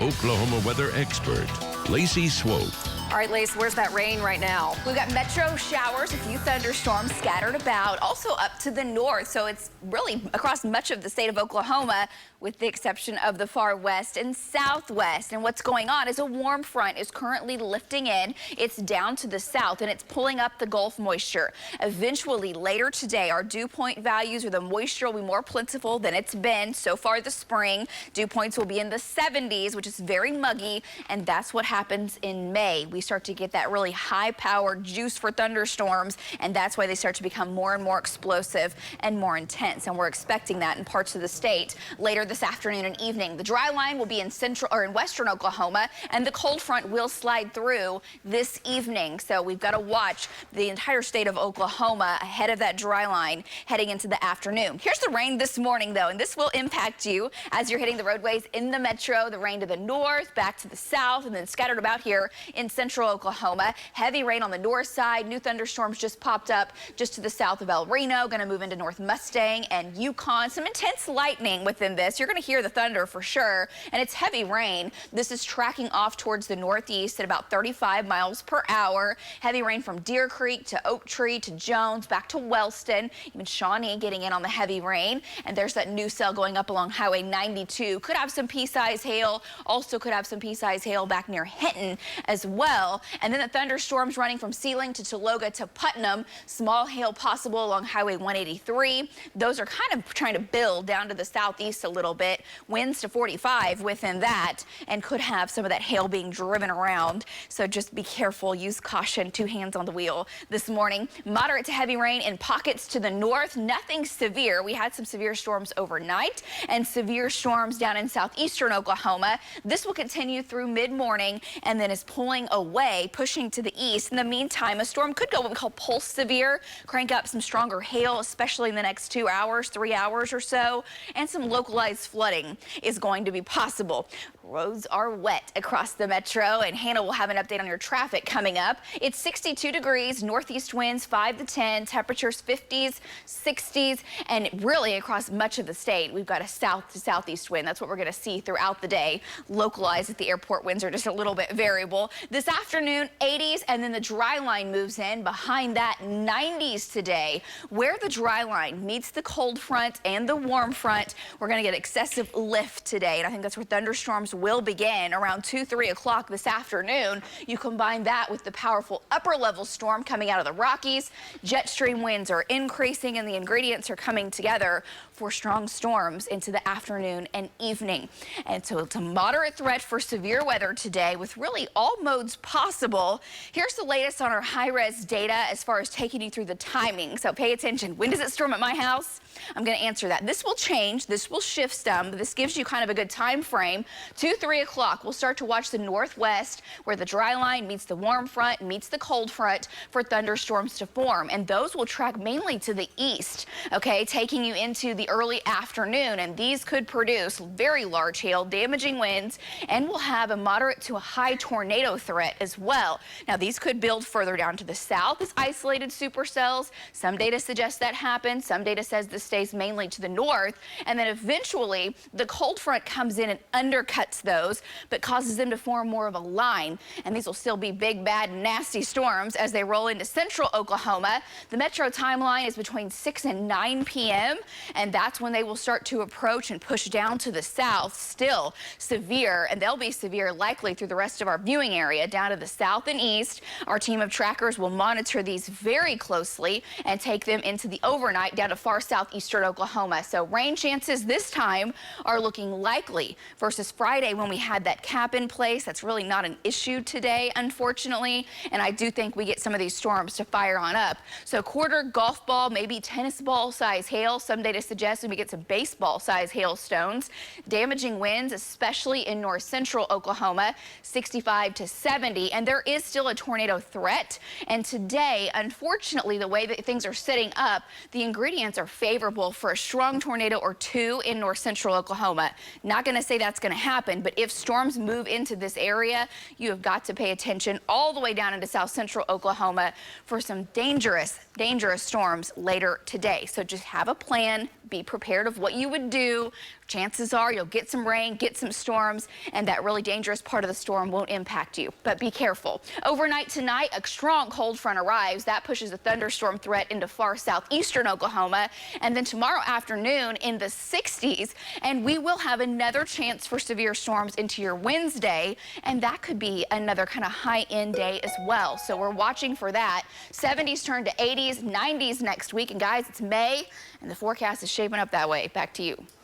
Oklahoma weather expert, Lacey Swope. All right, Lacey, where's that rain right now? We've got metro showers, a few thunderstorms scattered about, also up to the north. So it's really across much of the state of Oklahoma, with the exception of the far west and southwest. And what's going on is a warm front is currently lifting in. It's down to the south and it's pulling up the Gulf moisture. Eventually, later today, our dew point values or the moisture will be more plentiful than it's been so far this spring. Dew points will be in the 70s, which is very muggy, and that's what happens in May. We start to get that really high-powered juice for thunderstorms, and that's why they start to become more and more explosive and more intense. And we're expecting that in parts of the state later this afternoon and evening. The dry line will be in central or in western Oklahoma, and the cold front will slide through this evening. So we've got to watch the entire state of Oklahoma ahead of that dry line heading into the afternoon. Here's the rain this morning, though, and this will impact you as you're hitting the roadways in the metro. The rain to the north, back to the south, and then scattered about here in central Oklahoma. Heavy rain on the north side. New thunderstorms just popped up just to the south of El Reno. Going to move into North Mustang and Yukon. Some intense lightning within this. You're going to hear the thunder for sure, and it's heavy rain. This is tracking off towards the northeast at about 35 miles per hour. Heavy rain from Deer Creek to Oak Tree to Jones, back to Wellston. Even Shawnee getting in on the heavy rain. And there's that new cell going up along Highway 92. Could have some pea-size hail. Also could have some pea-size hail back near Hinton as well. And then the thunderstorms running from Sealing to Tologa to Putnam. Small hail possible along Highway 183. Those are kind of trying to build down to the southeast a little bit. Winds to 45 within that, and could have some of that hail being driven around. So just be careful. Use caution. 2 hands on the wheel this morning. Moderate to heavy rain in pockets to the north. Nothing severe. We had some severe storms overnight and severe storms down in southeastern Oklahoma. This will continue through mid-morning and then is pulling away, pushing to the east. In the meantime, a storm could go what we call pulse severe, crank up some stronger hail, especially in the next 2 hours, 3 hours or so, and some localized flooding is going to be possible. Roads are wet across the metro, and Hannah will have an update on your traffic coming up. It's 62 degrees, northeast winds 5 to 10, temperatures 50s, 60s, and really across much of the state, we've got a south to southeast wind. That's what we're going to see throughout the day. Localized at the airport, winds are just a little bit variable. This afternoon, 80s, and then the dry line moves in. Behind that, 90s today. Where the dry line meets the cold front and the warm front, we're going to get excessive lift today, and I think that's where thunderstorms will begin around 2, 3 o'clock this afternoon. You combine that with the powerful upper level storm coming out of the Rockies. Jet stream winds are increasing, and the ingredients are coming together for strong storms into the afternoon and evening. And so it's a moderate threat for severe weather today with really all modes possible. Here's the latest on our high-res data as far as taking you through the timing. So pay attention. When does it storm at my house? I'm going to answer that. This will change. This will shift some, but this gives you kind of a good time frame. 2, 3 o'clock, we'll start to watch the northwest where the dry line meets the warm front, meets the cold front for thunderstorms to form. And those will track mainly to the east, okay, taking you into the early afternoon. And these could produce very large hail, damaging winds, and will have a moderate to a high tornado threat as well. Now, these could build further down to the south as isolated supercells. Some data suggests that happens. Some data says this stays mainly to the north. And then eventually, the cold front comes in and undercuts those, but causes them to form more of a line. And these will still be big, bad, nasty storms as they roll into central Oklahoma. The metro timeline is between 6 and 9 p.m., and that's when they will start to approach and push down to the south. Still severe, and they'll be severe likely through the rest of our viewing area down to the south and east. Our team of trackers will monitor these very closely and take them into the overnight down to far southeastern Oklahoma. So rain chances this time are looking likely versus Friday when we had that cap in place. That's really not an issue today, unfortunately, and I do think we get some of these storms to fire on up. So quarter golf ball, maybe tennis ball size hail. Some data suggests we get some baseball size hailstones. Damaging winds, especially in north central Oklahoma, 65 to 70, and there is still a tornado threat. And today, unfortunately, the way that things are setting up, the ingredients are favorable for a strong tornado or two in north central Oklahoma. Not going to say that's going to happen, but if storms move into this area, you have got to pay attention all the way down into south central Oklahoma for some dangerous storms later today. So just have a plan, be prepared of what you would do. Chances are you'll get some rain, get some storms, and that really dangerous part of the storm won't impact you. But be careful. Overnight tonight, a strong cold front arrives. That pushes a thunderstorm threat into far southeastern Oklahoma. And then tomorrow afternoon in the 60s, and we will have another chance for severe storms into your Wednesday, and that could be another kind of high-end day as well. So we're watching for that. 70s turn to 80s, 90s next week. And guys, it's May, and the forecast is shaping up that way. Back to you.